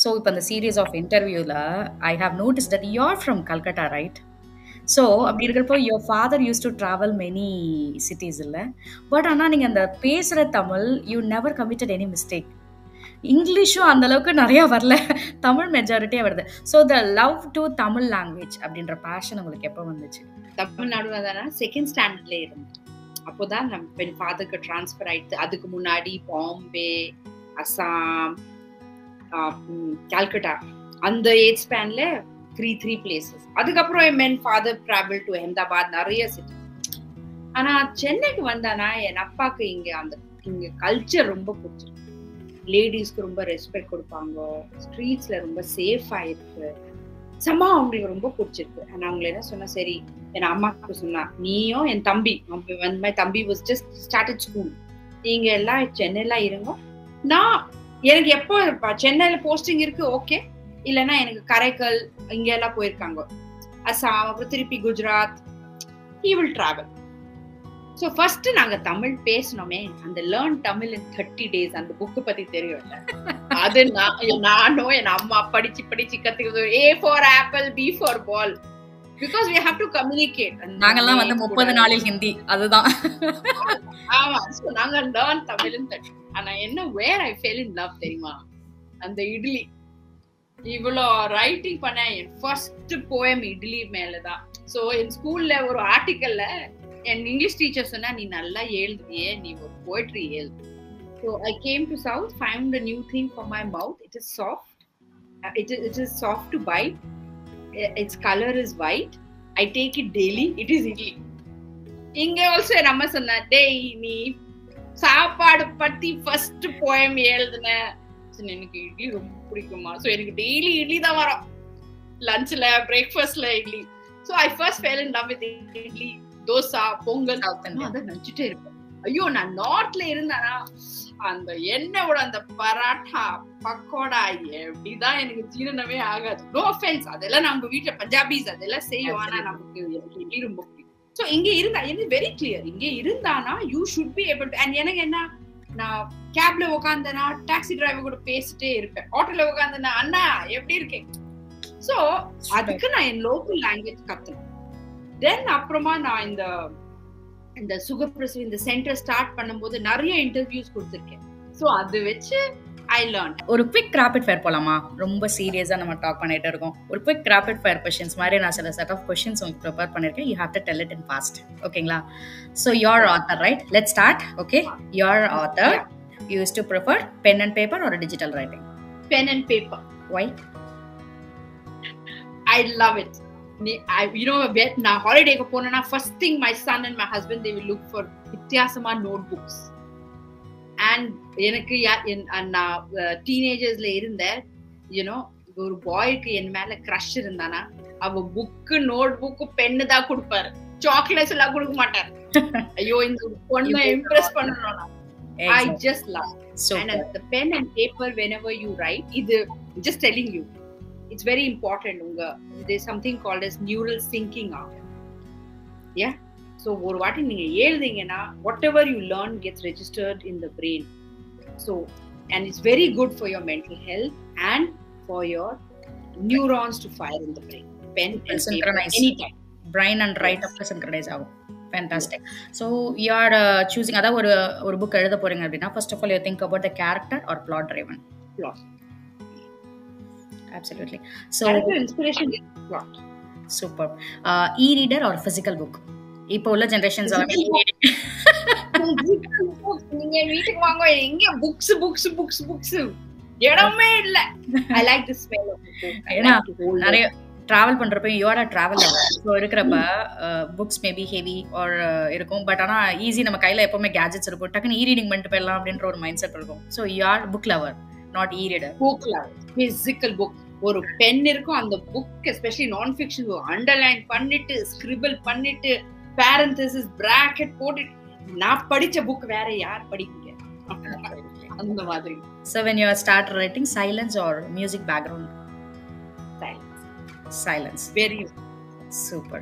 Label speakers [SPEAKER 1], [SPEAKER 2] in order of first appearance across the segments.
[SPEAKER 1] So இப்போ அந்த series of இன்டர்வியூவில் I have notice that you are from Calcutta, right? So அப்படி இருக்கிறப்போ your father use to travel many cities இல்லை, but ஆனால் நீங்கள் அந்த பேசுகிற Tamil you never committed any mistake. இங்கிலீஷும் அந்த அளவுக்கு நிறையா வரல, தமிழ் மெஜாரிட்டியாக வருது. So the love to Tamil language அப்படின்ற பேஷன் உங்களுக்கு எப்போ வந்துச்சு?
[SPEAKER 2] தமிழ்நாடு வந்தானா செகண்ட் ஸ்டாண்டர்ட்ல இருந்தேன். அப்போதான் நம்ம என் ஃபாதருக்கு ட்ரான்ஸ்ஃபர் ஆயிடுது. அதுக்கு முன்னாடி பாம்பே, அசாம், கல்கட்டா, அந்த ஏஜ் ஸ்பேன்ல த்ரீ பிளேசஸ். அதுக்கப்புறம் என் ஃபாதர் டிராவல் டு அஹமதாபாத், நிறைய சிட்டி. ஆனா சென்னைக்கு வந்தானா என் அப்பாக்கு இங்க கல்ச்சர் ரொம்ப பிடிச்சிருக்கு. லேடிஸ்க்கு ரொம்ப ரெஸ்பெக்ட் கொடுப்பாங்க, ஸ்ட்ரீட்ஸ்ல ரொம்ப சேஃபா இருக்கு, சமா அவங்களுக்கு ரொம்ப பிடிச்சிருக்கு. ஆனா அவங்களை என்ன சொன்னா, சரி என் அம்மாவுக்கு சொன்னா, நீயும் என் தம்பி, மை தம்பி வாஸ் ஜஸ்ட் ஸ்டார்டட் ஸ்கூல், நீங்க எல்லாம் சென்னையில இருங்க, நான் எனக்கு எப்போ சென்னையில போஸ்டிங் இருக்கு ஓகே, இல்லைன்னா எனக்கு கரைக்கல் இங்க எல்லாம் போயிருக்காங்க, அசாம், அப்புறம் திருப்பி Gujarat, he will travel. So first நாங்க தமிழ் பேசணுமே, அந்த லேர்ன் தமிழ் இன் 30 days அந்த புக்கு பத்தி தெரியும். அது நானும் என் அம்மா படிச்சு கத்துக்கிறது. A for apple, B for ball, because we have to communicate.
[SPEAKER 1] நாங்கெல்லாம் வந்து 30 நாளில் ஹிந்தி, அதுதான்.
[SPEAKER 2] ஆமா, ஸோ நாங்க லேர்ன் தமிழ் இன் 30. ஆனா என்ன, வேர் ஐ ஃபெல் இன் லவ் தெரியுமா, அந்த இட்லி. இவ்வளோ ரைட்டிங் பண்ண என் ஃபர்ஸ்ட் போயம் இட்லி மேலதான். ஸோ என் ஸ்கூல்ல ஒரு ஆர்டிக்கல்ல என் இங்கிலீஷ் டீச்சர் சொன்னா, நீ நல்லா எழுதுறியே, நீ ஒரு போய்ட்ரி எழுது. So I came to South, found a new thing for my mouth. It is soft. It is soft to bite. Its color is white. I take it daily. It is idli. இங்க also என் அம்மா சொன்னா, டேய் நீ சாப்பாடு பத்தி first poem எழுதுன, எனக்கு இட்லி ரொம்ப பிடிக்குமா, ஸோ எனக்கு டெய்லி இட்லி தான் வரும், லஞ்ச்ல பிரேக்ஃபாஸ்ட்ல idli. So I first fell in love with idli, dosa, pongal, அதை நினைச்சிட்டே இருப்பேன். ஐயோ, நான் நார்த்ல இருந்தானா அந்த எண்ணெயோட அந்த பராட்டா, பக்கோடா எப்படிதான் எனக்கு ஜீரணமே ஆகாது. நோ ஆஃபென்ஸ், அதெல்லாம் நம்ம வீட்டுல பஞ்சாபிஸ் அதெல்லாம் செய்யும், ஆனா நமக்கு இட்லி ரொம்ப பிடிக்கும். ஸோ இங்க இருந்தா எனக்கு வெரி கிளியர், இங்க இருந்தானா you should be able to. And எனக்கு என்ன, நான் கேப்ல உட்காந்தனா டாக்ஸி டிரைவர் கூட பேசிட்டே இருப்பேன், ஆட்டோல உட்காந்தனா அண்ணா எப்படி இருக்கேன். ஸோ அதுக்கு நான் என் லோக்கல் லாங்குவேஜ் கத்துனேன். தென் அப்புறமா நான் இந்த சுகப்பிரசவம் இந்த சென்டர் ஸ்டார்ட் பண்ணும்போது நிறைய இன்டர்வியூஸ் கொடுத்துருக்கேன். ஸோ அது வச்சு ஐ லேர்ன்.
[SPEAKER 1] ஒரு குவிக் ராபிட் ஃபயர் போலாமா? ரொம்ப சீரியஸா நம்ம டாக் பண்ணிட்டு இருக்கோம். ஒரு குவிக் ராபிட் ஃபயர் கொஸ்டின்ஸ் மாதிரி நான் சில செட் ஆஃப் கொஸ்டின்ஸ் உங்களுக்கு ப்ரிப்பேர் பண்ணிருக்கேன். You have to tell it in fast, ஓகேங்களா? So your author, right? Let's start. Okay, your author. You use to prefer pen and paper or digital writing?
[SPEAKER 2] Pen and paper.
[SPEAKER 1] Why?
[SPEAKER 2] I love it. You know, நான் ஹாலிடேக்கு போனேன்னா first thing my son and my husband they will look for வித்தியாசமா notebooks. And எனக்கு நான் டீனேஜர்ஸ்ல இருந்தேன், you know, ஒரு பாய்க்கு என் மேல crush இருந்தானா அவ புக்கு, நோட் புக்கு, பென்னு தான் கொடுப்பாரு, சாக்லேட்ஸ் எல்லாம் கொடுக்க மாட்டாரு. ஐயோ, இந்த பொண்ணை இம்ப்ரெஸ் பண்ணணும். I just love it. And the pen and paper whenever you write, இது just telling you, it's very important. There's something called as neural syncing out. Yeah, so ஒரு வாட்டி நீங்க எழுதிங்கன்னா whatever you learn gets registered in the brain. So and it's very good for your mental health and for your neurons to fire in the brain. Pen and synchronize anytime,
[SPEAKER 1] brain and write up synchronize ஆகும். Fantastic. So you are choosing அத ஒரு book எழுத போறீங்க அப்படினா, first of all you think about the character or plot driven?
[SPEAKER 2] Plot.
[SPEAKER 1] Absolutely. So
[SPEAKER 2] character inspiration is plot.
[SPEAKER 1] Super. E-reader or physical book? இப்போ உள்ள generations எல்லாம்
[SPEAKER 2] நீங்க வீட்டுக்கு வாங்க, எங்க புக்ஸ் இடமே இல்ல. I like the smell of the book.
[SPEAKER 1] ஏன்னா நிறைய டிராவல் பண்றப்ப you are a traveller, so இருக்கிறப்ப புக்ஸ் மேபி ஹெவி ஆர் இருக்கும், பட் ஆனால் ஈஸி, நம்ம கையில் எப்பவுமே கேஜெட்ஸ் இருக்கும், டக்குன்னு ரீடிங் பண்ணிட்டு போயிடலாம் அப்படின்ற ஒரு மைண்ட் செட் இருக்கும். So you are book lover, not reader.
[SPEAKER 2] Book lover, physical book. ஒரு பென் இருக்கும், அந்த book especially non fiction underline பண்ணிட்டு, ஸ்கிரிபிள் பண்ணிட்டு, பேரந்தசிஸ் பிராக்கெட் போட்டுட்டு, நான் படிச்ச புக் வேற யார் படிக்க அந்த மாதிரி.
[SPEAKER 1] So when you start writing, silence or music background? Silence.
[SPEAKER 2] Very
[SPEAKER 1] super.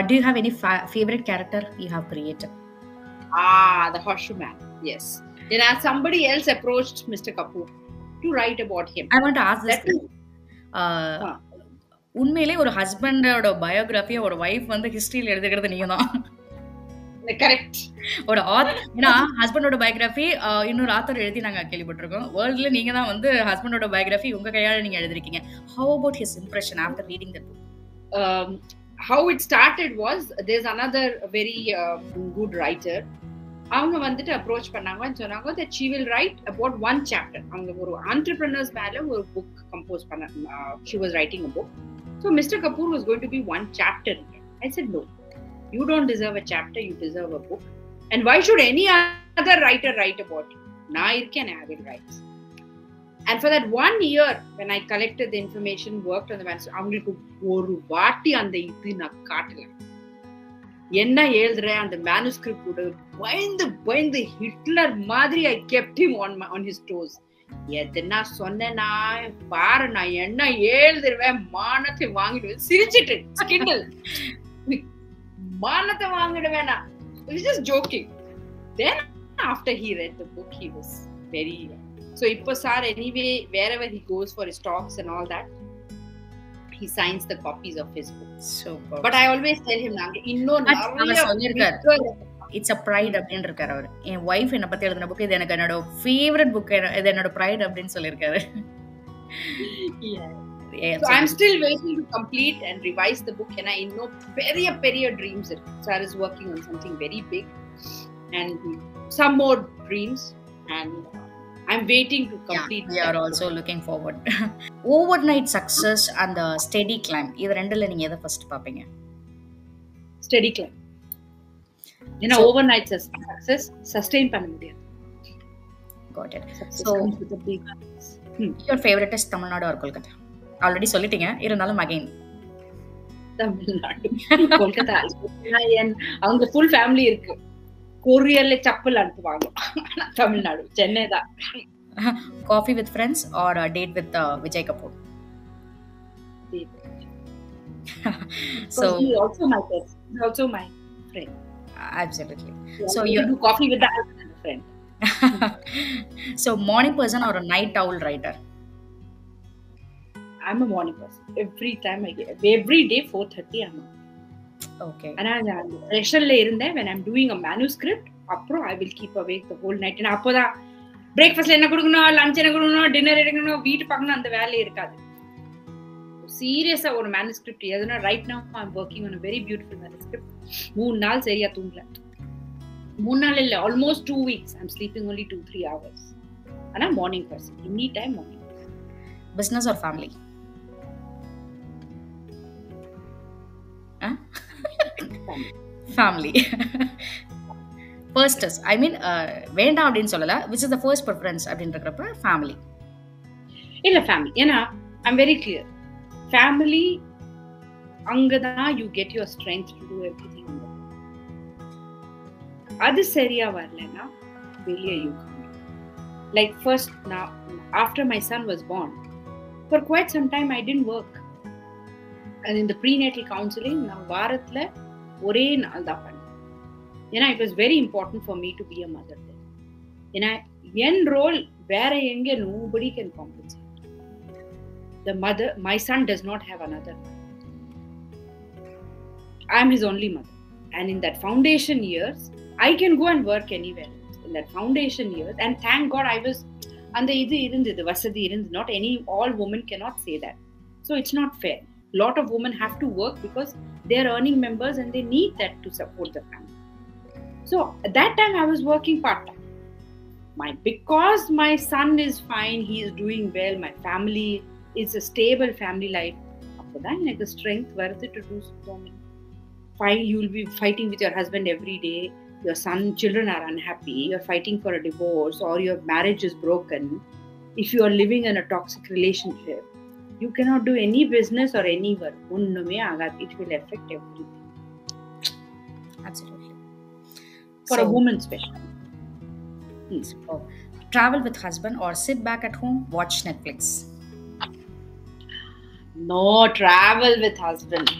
[SPEAKER 1] Do you have any favorite character you have created?
[SPEAKER 2] The horseshoe man. Yes. Somebody else approached Mr. Kapoor to write about him.
[SPEAKER 1] I want to ask this
[SPEAKER 2] That
[SPEAKER 1] thing.
[SPEAKER 2] uh,
[SPEAKER 1] உண்மையிலே ஒரு ஹஸ்பண்டோட பயோகிராஃபியை ஒரு wife வந்து ஹிஸ்டரியில் எழுதுகிறது நீங்க தான்.
[SPEAKER 2] Correct.
[SPEAKER 1] ஒரு ஏன்னா ஹஸ்பண்டோட பயோகிராஃபி இன்னொரு ஆத்தர் எழுதி நாங்க கேள்விப்பட்டிருக்கோம். வேர்ல்ட்ல நீங்க தான் வந்து ஹஸ்பண்டோட பயோகிராஃபி உங்க கையால நீங்க எழுதிருக்கீங்க. How about his impression after reading that book?
[SPEAKER 2] How it started was, there's another very good writer. அவங்க வந்துட்டு அப்ரோச் பண்ணாங்க சொன்னாங்க that she will write about one chapter. அவங்க ஒரு entrepreneurs மேல ஒரு book compose பண்ண, she was writing a book. So Mr. Kapoor was going to be one chapter. I said no, you don't deserve a chapter, you deserve a book. And why should any other writer write about you? Na irken, I will write. And for that 1 year when I collected the information, worked on the manuscript, அவங்களுக்கு ஒரு வாட்டி அந்த இது நான் காட்டல. என்ன எழுதுற அந்த manuscript கூட பயந்து ஹிட்லர் மாதிரி I kept him on his toes. எதுனா சொன்னா பாரு நான் என்ன எழுதுருவேன், மானத்தை வாங்கிடுவேன், சிரிச்சிட்டு கிண்டல், மானத்தை வாங்கிடுவேன். I was just joking. Then after he read the book, he was very... So Ippo sir, anyway, wherever he goes for his talks and all that, he signs the copies of his books.
[SPEAKER 1] Super.
[SPEAKER 2] But I always tell him,
[SPEAKER 1] it's a pride அப்படின்னு இருக்காரு அவர். என் wife என்ன பத்தி எழுதின book இது எனக்கு என்னோட favourite book, இது என்னோட pride அப்படின்னு சொல்லியிருக்காரு.
[SPEAKER 2] So I'm still waiting to complete and revise the book. And I know பெரிய dreams. Sir is working on something very big and some more dreams, and I'm waiting to complete.
[SPEAKER 1] We are also looking forward. Overnight success and the steady climb, இது ரெண்டுல நீங்க எதை first பாப்பீங்க?
[SPEAKER 2] Steady climb. ஏன்னா overnight success sustain பண்ண முடியாது.
[SPEAKER 1] Got it. So your favorite is Tamil Nadu or Kolkata? Already சொல்லிட்டீங்க, இருந்தாலும் again.
[SPEAKER 2] தமிழ்நாடு, கொல்கத்தா. அவங்க full family இருக்கு. கொரியர்ல சப்பல் அனுப்புவாங்க. தமிழ்நாடு, சென்னை தான்.
[SPEAKER 1] Coffee with friends or a date with Vijay Kapoor?
[SPEAKER 2] So he also my person. He's also my friend.
[SPEAKER 1] Absolutely.
[SPEAKER 2] Yeah,
[SPEAKER 1] so you
[SPEAKER 2] do coffee with the husband and a friend.
[SPEAKER 1] So morning person or a night owl writer?
[SPEAKER 2] I'm a morning person. Every day 4:30 I'm up.
[SPEAKER 1] Okay.
[SPEAKER 2] And I'm pressure-la irundhen when I'm doing a manuscript, appro I will keep awake the whole night. And appoda breakfast la enna kudukanum, lunch enna kudukanum, dinner edukanum, veetu pakkanum, and vela irukadu. Serious or manuscript eduna. Right now I'm working on a very beautiful manuscript. 3 naal seriya thoongla. 3 naal illa, almost 2 weeks. I'm sleeping only 2-3 hours. And I'm morning person. Anytime morning person.
[SPEAKER 1] Business or family? Family. First is, I mean, வேண்டாம் அப்படின்னு சொல்லல, which is the first preference அப்படின்றப்ப family.
[SPEAKER 2] இல்ல family. ஏன்னா I'm very clear. Family, அங்கதான் you get your strength to do everything. அது சரியா வரலன்னா வெளியே you come. Like first, now after my son was born, for quite some time I didn't work. And in the prenatal counseling, நான் வாரத்துல ஒரே நாள் தான் பண்ணேன். ஏன்னா it was very important for me to be a mother then. ஏன்னா என் role வேற எங்க, nobody can compensate. The mother, my son does not have another mother. I am his only mother. And in that foundation years, I can go and work anywhere. In that foundation years, and thank God I was, and the idu irundhu, vasadi irundhu. Not any, all women cannot say that. So it's not fair. Lot of women have to work because they are earning members and they need that to support the family. So at that time I was working part-time. Because my son is fine, he is doing well, my family is a stable family life. After that, like the strength worth it to do so many. You will be fighting with your husband every day. Your children are unhappy. You're fighting for a divorce or your marriage is broken. If you are living in a toxic relationship, you cannot do any business or any work. It will affect everything.
[SPEAKER 1] Absolutely.
[SPEAKER 2] For a woman especially.
[SPEAKER 1] So, travel with husband or sit back at home, watch Netflix?
[SPEAKER 2] No, travel with husband.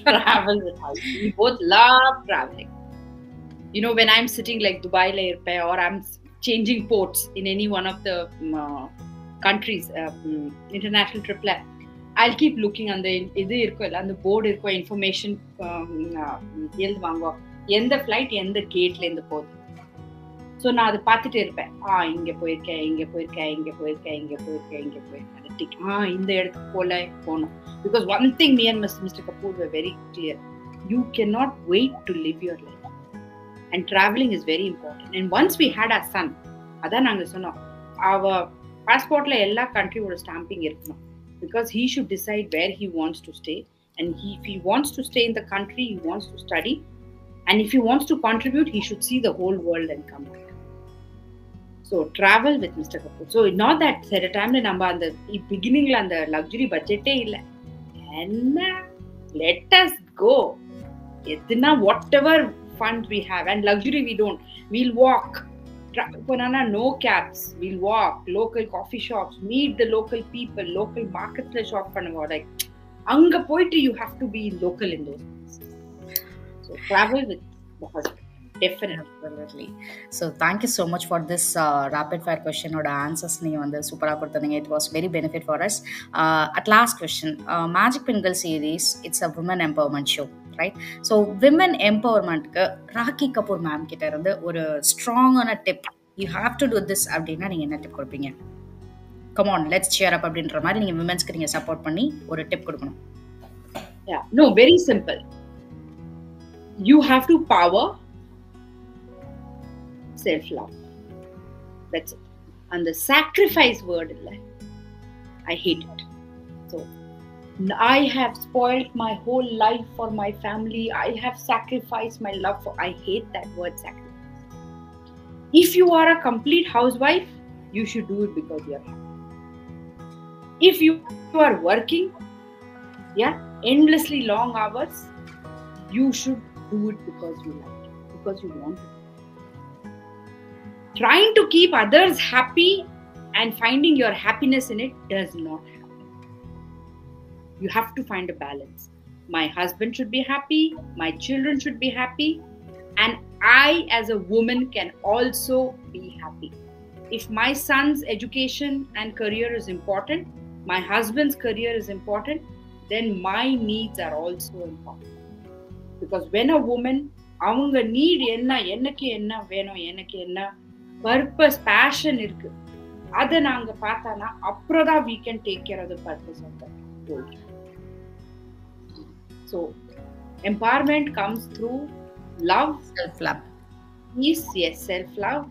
[SPEAKER 2] Travel with husband. We both love traveling. You know, when I'm sitting like Dubai or I'm changing ports in any one of the countries, international trip, I'll keep looking on the board information எழுதுவாங்க எந்த flight எந்த கேட்ல இருந்து போகுது. So நான் அதை பார்த்துட்டே இருப்பேன். இங்கே போயிருக்கேன், இங்கே போயிருக்கேன், இங்கே போயிருக்கேன், இங்கே போயிருக்கேன், இங்கே போயிருக்கேன். அந்த இந்த இடத்துக்கு போகணும். Because one thing me and Mr. Kapoor were very clear. You cannot wait to live your life. And traveling is very important. And once we had our son, அதான் நாங்கள் சொன்னோம், our passportல எல்லா countryயோட stamping இருக்கணும். Because he should decide where he wants to stay. And if he wants to stay in the country, he wants to study. And if he wants to contribute, he should see the whole world and come back. So travel with Mr. Kapoor. So not that at a time நம்ம அந்த beginningல அந்த luxury budgetே இல்ல. And let us go. எதுனா whatever funds we have, and luxury we don't. We'll walk. No cabs. We'll walk. Local coffee shops. Meet the local people. Local markets shop பண்ணுவோம். Like அங்க போயிட்டு you have to be local in those places. So travel with the husband.
[SPEAKER 1] Definitely. So thank you so much for this rapid fire question or answers நீங்க வந்து சூப்பரா கொடுத்தீங்க. It was very benefit for us. At last question, Magic Pingal series, it's a women empowerment show, right? So women empowerment க்கு rakhi Kapoor ma'am கிட்ட இருந்து ஒரு ஸ்ட்ராங்கான tip, you have to do this அப்படின்னா நீங்க என்ன டிப் கொடுப்பீங்க? Come on, let's cheer up அப்படின்ற மாதிரி நீங்க விமென்ஸ்க்கு நீங்க சப்போர்ட் பண்ணி ஒரு டிப் கொடுக்கணும்.
[SPEAKER 2] Yeah, no, very simple. You have to power self-love. That's it. And the sacrifice word, I hate it. So I have spoiled my whole life for my family. I have sacrificed my love for. I hate that word sacrifice. If you are a complete housewife, you should do it because you are happy. If you are working, endlessly long hours, you should do it because you like it, because you want it. Trying to keep others happy and finding your happiness in it does not happen. You have to find a balance. My husband should be happy, my children should be happy, and I as a woman can also be happy. If my son's education and career is important, my husband's career is important, then my needs are also important. Because when a woman, avanga need enakku enna venum, enakku enna purpose, passion இருக்கு, அதை நாங்க பார்த்தானா அப்புறம்தான் we can take care of the purpose of that goal. So empowerment comes through love,
[SPEAKER 1] self-love.
[SPEAKER 2] Yes, self-love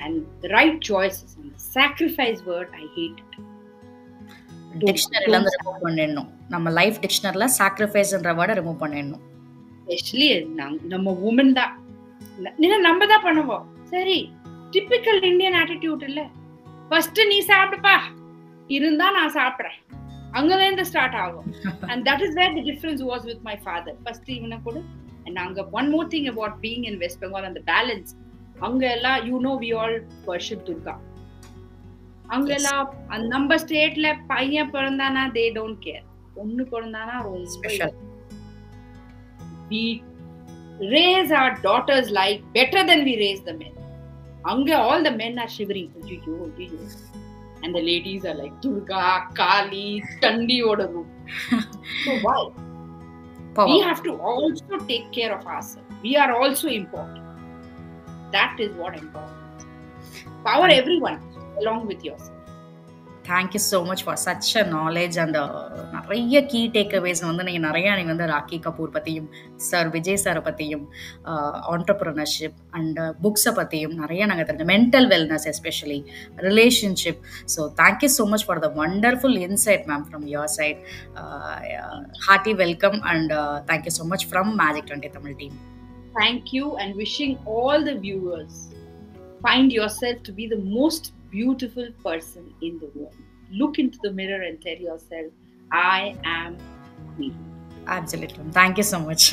[SPEAKER 2] and the right choices. And the sacrifice word, I hate it.
[SPEAKER 1] டிக்ஷனரியில இருந்து remove பண்ணிடணும். நம்ம life டிக்ஷனரியில சாக்ரிஃபைஸ்ன்ற வேர்டை remove பண்ணிடணும்.
[SPEAKER 2] Especially நம்ம woman தான் நம்ம தான் பண்ணுவோம். சரி, டிபிக்கல் இந்தியன் ஆட்டிடியூட் இல்ல, ஃபர்ஸ்ட் நீ சாப்பிடுப்பா, இருந்தா நான் சாப்பிடுறேன், அங்கலேருந்து ஸ்டார்ட் ஆகும். And that is where the difference was with my father. First இவனை கூட, and அங்க one more thing about being in West Bengal and the balance, அங்க எல்லாம் we all worship Durga. அங்க எல்லாம் நம்ம ஸ்டேட்ல பையன் பிறந்தானா they don't care, பொண்ணு பிறந்தானா ரொம்ப special. We raise our daughters like better than we raise the men. Anga all the men are shivering, and the ladies are like Durga, Kali, Chandi oda room. So why? We have to also take care of ourselves. We are also important. That is what important. Power everyone along with yourself.
[SPEAKER 1] Thank you so much for such a knowledge and நிறைய key takeaways வந்து நீங்கள் வந்து ராக்கி கபூர் பற்றியும் sir Vijay சாரை பற்றியும் entrepreneurship and புக்ஸை பற்றியும் நிறைய நாங்கள் தெரிஞ்ச mental wellness especially relationship. So thank you so much for the wonderful insight ma'am from your side. Hearty welcome and thank you so much from Magic 20 Tamil team.
[SPEAKER 2] Thank you, and wishing all the viewers find yourself to be the most beautiful person in the world. Look into the mirror and tell yourself, I am me.
[SPEAKER 1] Absolutely. Thank you so much.